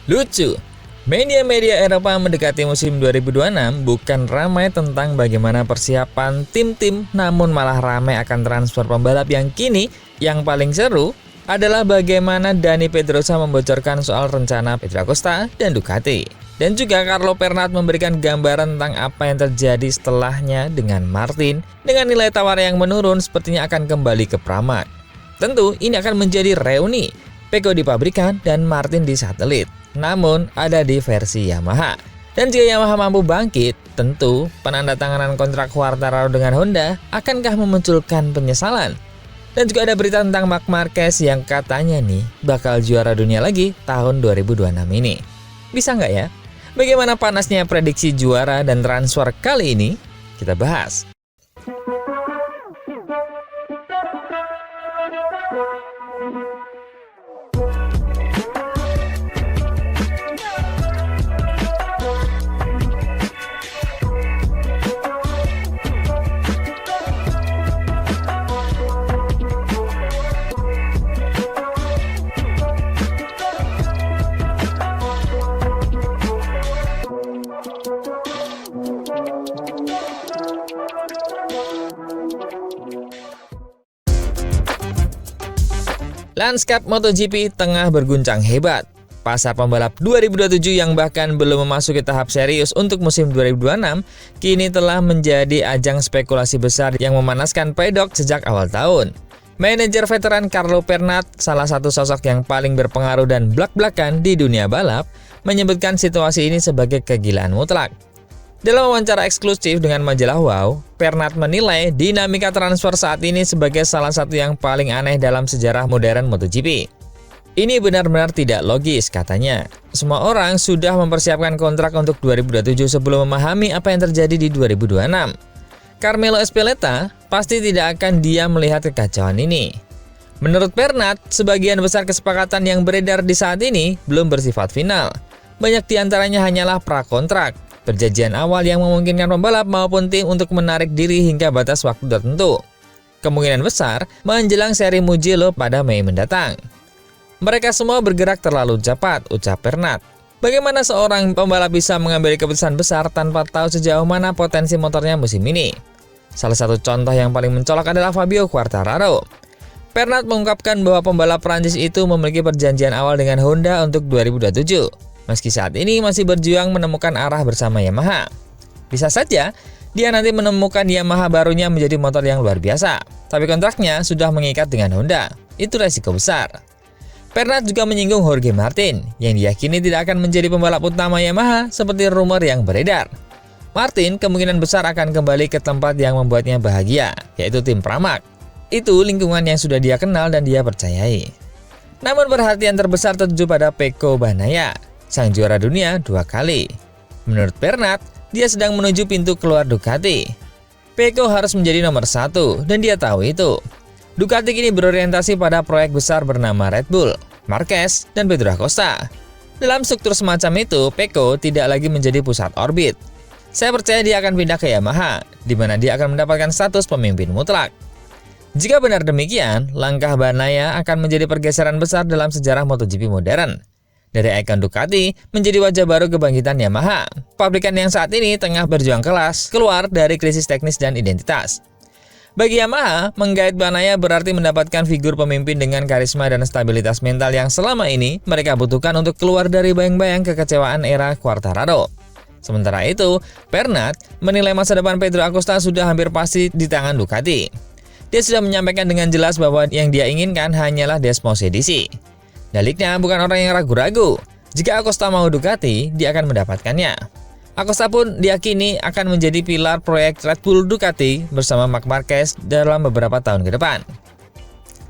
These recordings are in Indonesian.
Lucu, media-media Eropa mendekati musim 2026 bukan ramai tentang bagaimana persiapan tim-tim, namun malah ramai akan transfer pembalap yang kini yang paling seru adalah bagaimana Dani Pedrosa membocorkan soal rencana Pedro Acosta dan Ducati. Dan juga Carlo Pernat memberikan gambaran tentang apa yang terjadi setelahnya dengan Martin dengan nilai tawar yang menurun sepertinya akan kembali ke Pramac. Tentu ini akan menjadi reuni, Pecco di pabrikan dan Martin di satelit. Namun ada di versi Yamaha. Dan jika Yamaha mampu bangkit, tentu penandatanganan kontrak Quartararo dengan Honda akankah memunculkan penyesalan. Dan juga ada berita tentang Marc Marquez yang katanya nih bakal juara dunia lagi tahun 2026 ini. Bisa nggak ya? Bagaimana panasnya prediksi juara dan transfer kali ini? Kita bahas. Lanskap MotoGP tengah berguncang hebat. Pasar pembalap 2027 yang bahkan belum memasuki tahap serius untuk musim 2026, kini telah menjadi ajang spekulasi besar yang memanaskan pedok sejak awal tahun. Manajer veteran Carlo Pernat, salah satu sosok yang paling berpengaruh dan blak-blakan di dunia balap, menyebutkan situasi ini sebagai kegilaan mutlak. Dalam wawancara eksklusif dengan majalah Wow, Pernat menilai dinamika transfer saat ini sebagai salah satu yang paling aneh dalam sejarah modern MotoGP. Ini benar-benar tidak logis, katanya. Semua orang sudah mempersiapkan kontrak untuk 2027 sebelum memahami apa yang terjadi di 2026. Carmelo Ezpeleta pasti tidak akan diam melihat kekacauan ini. Menurut Pernat, sebagian besar kesepakatan yang beredar di saat ini belum bersifat final. Banyak diantaranya hanyalah prakontrak. Perjanjian awal yang memungkinkan pembalap maupun tim untuk menarik diri hingga batas waktu tertentu. Kemungkinan besar menjelang seri Mugello pada Mei mendatang. Mereka semua bergerak terlalu cepat, ucap Pernat. Bagaimana seorang pembalap bisa mengambil keputusan besar tanpa tahu sejauh mana potensi motornya musim ini? Salah satu contoh yang paling mencolok adalah Fabio Quartararo. Pernat mengungkapkan bahwa pembalap Prancis itu memiliki perjanjian awal dengan Honda untuk 2027. Meski saat ini masih berjuang menemukan arah bersama Yamaha. Bisa saja dia nanti menemukan Yamaha barunya menjadi motor yang luar biasa, tapi kontraknya sudah mengikat dengan Honda. Itu resiko besar. Pernat juga menyinggung Jorge Martin, yang diyakini tidak akan menjadi pembalap utama Yamaha seperti rumor yang beredar. Martin kemungkinan besar akan kembali ke tempat yang membuatnya bahagia, yaitu tim Pramac. Itu lingkungan yang sudah dia kenal dan dia percayai. Namun perhatian terbesar tertuju pada Pecco Bagnaia, sang juara dunia 2 kali. Menurut Pernat, dia sedang menuju pintu keluar Ducati. Pecco harus menjadi nomor 1 dan dia tahu itu. Ducati kini berorientasi pada proyek besar bernama Red Bull, Marquez, dan Pedro Acosta. Dalam struktur semacam itu, Pecco tidak lagi menjadi pusat orbit. Saya percaya dia akan pindah ke Yamaha, di mana dia akan mendapatkan status pemimpin mutlak. Jika benar demikian, langkah Bagnaia akan menjadi pergeseran besar dalam sejarah MotoGP modern. Dari ikon Ducati menjadi wajah baru kebangkitan Yamaha, pabrikan yang saat ini tengah berjuang keras keluar dari krisis teknis dan identitas. Bagi Yamaha, menggait Bagnaia berarti mendapatkan figur pemimpin dengan karisma dan stabilitas mental yang selama ini mereka butuhkan untuk keluar dari bayang-bayang kekecewaan era Quartararo. Sementara itu, Pernat menilai masa depan Pedro Acosta sudah hampir pasti di tangan Ducati. Dia sudah menyampaikan dengan jelas bahwa yang dia inginkan hanyalah Desmosedici. Daliknya bukan orang yang ragu-ragu. Jika Acosta mau Ducati, dia akan mendapatkannya. Acosta pun diyakini akan menjadi pilar proyek Red Bull Ducati bersama Marc Marquez dalam beberapa tahun ke depan.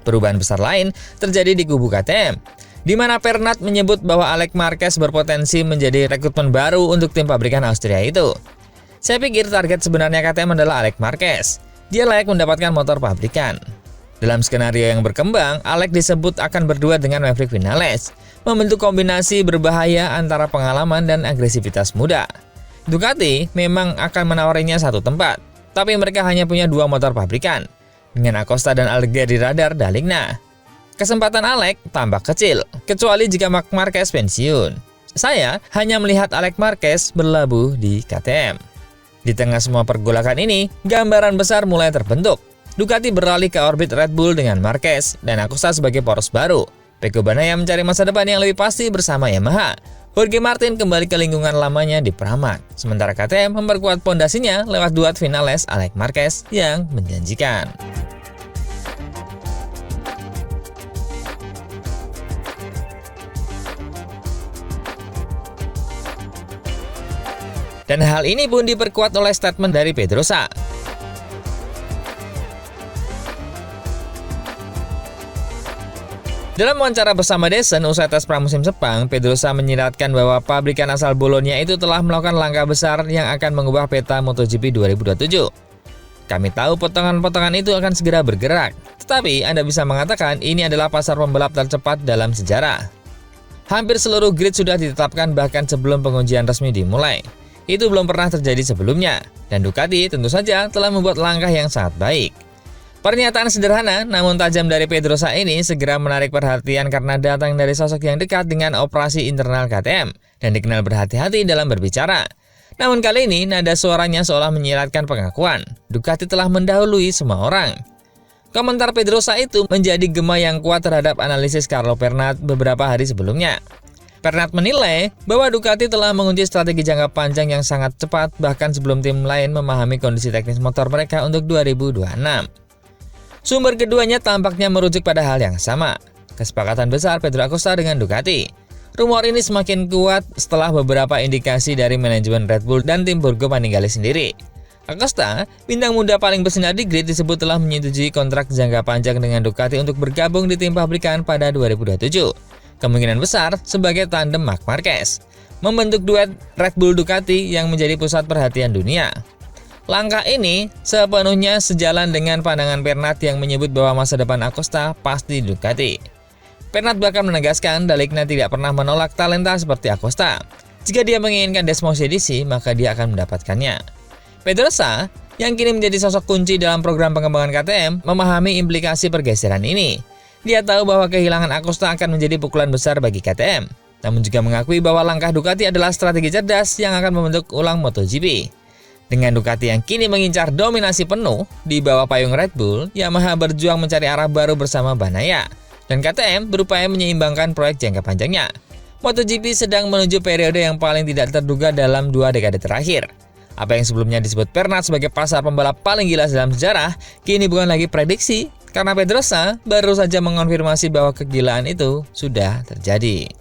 Perubahan besar lain terjadi di kubu KTM, di mana Pernat menyebut bahwa Alex Marquez berpotensi menjadi rekrutmen baru untuk tim pabrikan Austria itu. Saya pikir target sebenarnya KTM adalah Alex Marquez. Dia layak mendapatkan motor pabrikan. Dalam skenario yang berkembang, Alex disebut akan berdua dengan Maverick Vinales, membentuk kombinasi berbahaya antara pengalaman dan agresivitas muda. Ducati memang akan menawarinya satu tempat, tapi mereka hanya punya 2 motor pabrikan, dengan Acosta dan Alger di radar daliknya. Kesempatan Alex tambah kecil, kecuali jika Marc Marquez pensiun. Saya hanya melihat Alex Marquez berlabuh di KTM. Di tengah semua pergolakan ini, gambaran besar mulai terbentuk. Ducati beralih ke orbit Red Bull dengan Marquez dan Acosta sebagai poros baru. Pecco Bagnaia mencari masa depan yang lebih pasti bersama Yamaha. Jorge Martin kembali ke lingkungan lamanya di Pramac. Sementara KTM memperkuat pondasinya lewat duet Vinales Alex Marquez yang menjanjikan. Dan hal ini pun diperkuat oleh statement dari Pedrosa. Dalam wawancara bersama Desen usai tes pramusim Sepang, Pedrosa menyiratkan bahwa pabrikan asal Bologna itu telah melakukan langkah besar yang akan mengubah peta MotoGP 2027. Kami tahu potongan-potongan itu akan segera bergerak, tetapi Anda bisa mengatakan ini adalah pasar pembalap tercepat dalam sejarah. Hampir seluruh grid sudah ditetapkan bahkan sebelum pengujian resmi dimulai. Itu belum pernah terjadi sebelumnya, dan Ducati tentu saja telah membuat langkah yang sangat baik. Pernyataan sederhana namun tajam dari Pedrosa ini segera menarik perhatian karena datang dari sosok yang dekat dengan operasi internal KTM dan dikenal berhati-hati dalam berbicara. Namun kali ini nada suaranya seolah menyiratkan pengakuan Ducati telah mendahului semua orang. Komentar Pedrosa itu menjadi gema yang kuat terhadap analisis Carlo Pernat beberapa hari sebelumnya. Pernat menilai bahwa Ducati telah mengunci strategi jangka panjang yang sangat cepat bahkan sebelum tim lain memahami kondisi teknis motor mereka untuk 2026. Sumber keduanya tampaknya merujuk pada hal yang sama, kesepakatan besar Pedro Acosta dengan Ducati. Rumor ini semakin kuat setelah beberapa indikasi dari manajemen Red Bull dan tim Borgo Panigale sendiri. Acosta, bintang muda paling bersinar di grid, disebut telah menyetujui kontrak jangka panjang dengan Ducati untuk bergabung di tim pabrikan pada 2027. Kemungkinan besar sebagai tandem Marc Marquez, membentuk duet Red Bull Ducati yang menjadi pusat perhatian dunia. Langkah ini sepenuhnya sejalan dengan pandangan Pernat yang menyebut bahwa masa depan Acosta pasti Ducati. Pernat bahkan menegaskan Dalikna tidak pernah menolak talenta seperti Acosta. Jika dia menginginkan Desmosedici, maka dia akan mendapatkannya. Pedrosa, yang kini menjadi sosok kunci dalam program pengembangan KTM, memahami implikasi pergeseran ini. Dia tahu bahwa kehilangan Acosta akan menjadi pukulan besar bagi KTM, namun juga mengakui bahwa langkah Ducati adalah strategi cerdas yang akan membentuk ulang MotoGP. Dengan Ducati yang kini mengincar dominasi penuh di bawah payung Red Bull, Yamaha berjuang mencari arah baru bersama Bagnaia, dan KTM berupaya menyeimbangkan proyek jangka panjangnya. MotoGP sedang menuju periode yang paling tidak terduga dalam 2 dekade terakhir. Apa yang sebelumnya disebut Pernat sebagai pasar pembalap paling gila dalam sejarah, kini bukan lagi prediksi, karena Pedrosa baru saja mengonfirmasi bahwa kegilaan itu sudah terjadi.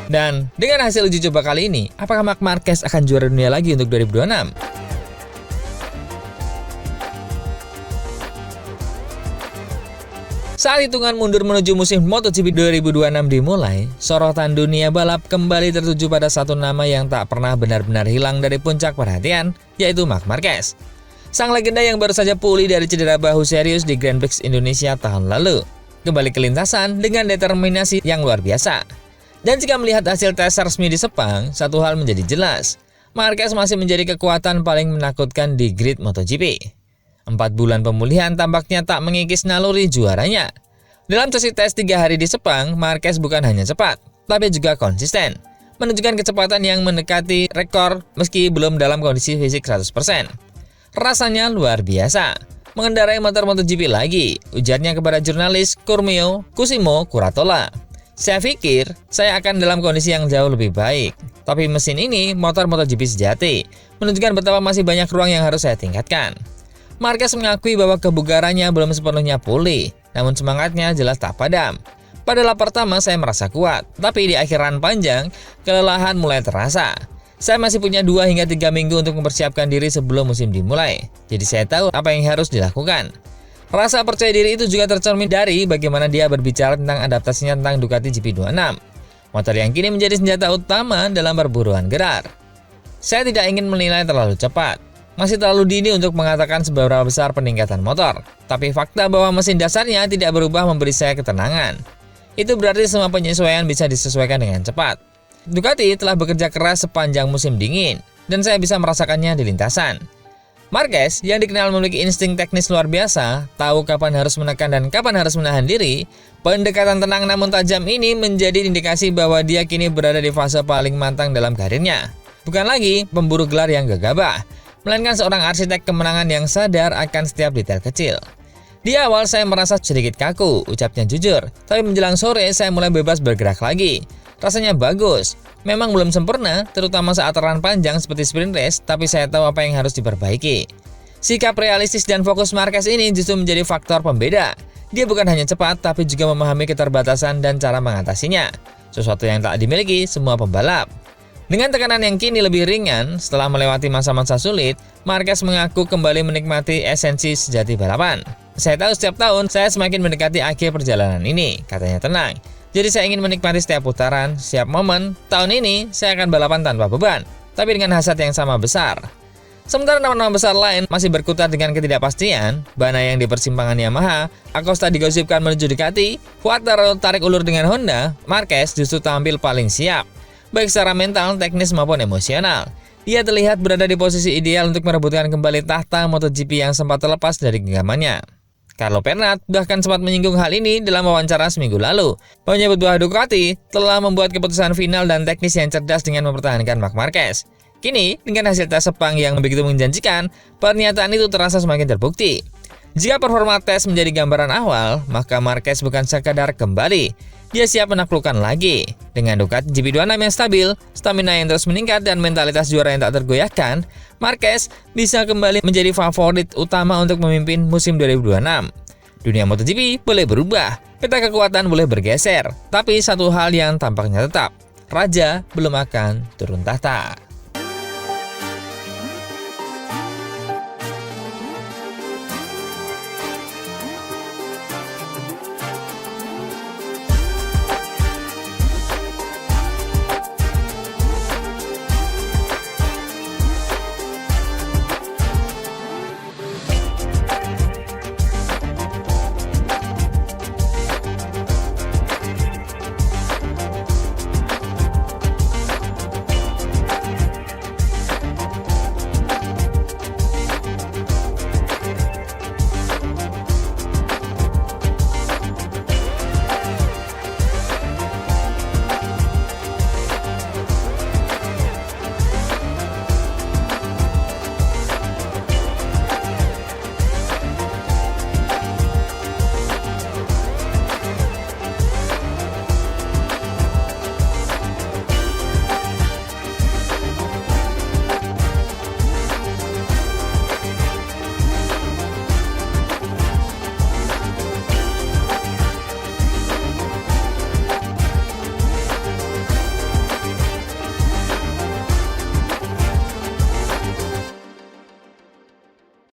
Dan dengan hasil uji coba kali ini, apakah Marc Marquez akan juara dunia lagi untuk 2026? Saat hitungan mundur menuju musim MotoGP 2026 dimulai, sorotan dunia balap kembali tertuju pada satu nama yang tak pernah benar-benar hilang dari puncak perhatian, yaitu Marc Marquez. Sang legenda yang baru saja pulih dari cedera bahu serius di Grand Prix Indonesia tahun lalu, kembali ke lintasan dengan determinasi yang luar biasa. Dan jika melihat hasil tes resmi di Sepang, satu hal menjadi jelas. Marquez masih menjadi kekuatan paling menakutkan di grid MotoGP. 4 bulan pemulihan tampaknya tak mengikis naluri juaranya. Dalam sesi tes 3 hari di Sepang, Marquez bukan hanya cepat, tapi juga konsisten. Menunjukkan kecepatan yang mendekati rekor meski belum dalam kondisi fisik 100%. Rasanya luar biasa. Mengendarai motor MotoGP lagi, ujarnya kepada jurnalis Kurmio Kusimo Kuratola. Saya pikir saya akan dalam kondisi yang jauh lebih baik. Tapi mesin ini motor MotoGP sejati, menunjukkan betapa masih banyak ruang yang harus saya tingkatkan. Marquez mengakui bahwa kebugarannya belum sepenuhnya pulih, namun semangatnya jelas tak padam. Pada lap pertama saya merasa kuat, tapi di akhiran panjang, kelelahan mulai terasa. Saya masih punya 2 hingga 3 minggu untuk mempersiapkan diri sebelum musim dimulai. Jadi saya tahu apa yang harus dilakukan. Rasa percaya diri itu juga tercermin dari bagaimana dia berbicara tentang adaptasinya tentang Ducati GP26, motor yang kini menjadi senjata utama dalam perburuan gelar. Saya tidak ingin menilai terlalu cepat, masih terlalu dini untuk mengatakan seberapa besar peningkatan motor, tapi fakta bahwa mesin dasarnya tidak berubah memberi saya ketenangan. Itu berarti semua penyesuaian bisa disesuaikan dengan cepat. Ducati telah bekerja keras sepanjang musim dingin, dan saya bisa merasakannya di lintasan. Marquez yang dikenal memiliki insting teknis luar biasa, tahu kapan harus menekan dan kapan harus menahan diri, pendekatan tenang namun tajam ini menjadi indikasi bahwa dia kini berada di fase paling matang dalam karirnya. Bukan lagi pemburu gelar yang gegabah, melainkan seorang arsitek kemenangan yang sadar akan setiap detail kecil. Di awal saya merasa sedikit kaku, ucapnya jujur, tapi menjelang sore saya mulai bebas bergerak lagi. Rasanya bagus, memang belum sempurna, terutama saat run panjang seperti sprint race, tapi saya tahu apa yang harus diperbaiki. Sikap realistis dan fokus Marquez ini justru menjadi faktor pembeda. Dia bukan hanya cepat, tapi juga memahami keterbatasan dan cara mengatasinya, sesuatu yang tak dimiliki semua pembalap. Dengan tekanan yang kini lebih ringan, setelah melewati masa-masa sulit, Marquez mengaku kembali menikmati esensi sejati balapan. Saya tahu setiap tahun saya semakin mendekati akhir perjalanan ini, katanya tenang. Jadi saya ingin menikmati setiap putaran, setiap momen. Tahun ini saya akan balapan tanpa beban, tapi dengan hasrat yang sama besar. Sementara nama-nama besar lain masih berkutat dengan ketidakpastian. Bana yang di persimpangan Yamaha, Acosta digosipkan menuju Ducati, Quartararo tarik ulur dengan Honda, Marquez justru tampil paling siap, baik secara mental, teknis maupun emosional. Ia terlihat berada di posisi ideal untuk merebutkan kembali tahta MotoGP yang sempat terlepas dari genggamannya. Carlo Pernat bahkan sempat menyinggung hal ini dalam wawancara seminggu lalu, menyebut bahwa Ducati telah membuat keputusan final dan teknis yang cerdas dengan mempertahankan Marc Marquez. Kini, dengan hasil tes Sepang yang begitu menjanjikan, pernyataan itu terasa semakin terbukti. Jika performa tes menjadi gambaran awal, maka Marquez bukan sekadar kembali, dia siap menaklukkan lagi. Dengan Ducati GP26 yang stabil, stamina yang terus meningkat, dan mentalitas juara yang tak tergoyahkan, Marquez bisa kembali menjadi favorit utama untuk memimpin musim 2026. Dunia MotoGP boleh berubah, peta kekuatan boleh bergeser, tapi satu hal yang tampaknya tetap, Raja belum akan turun tahta.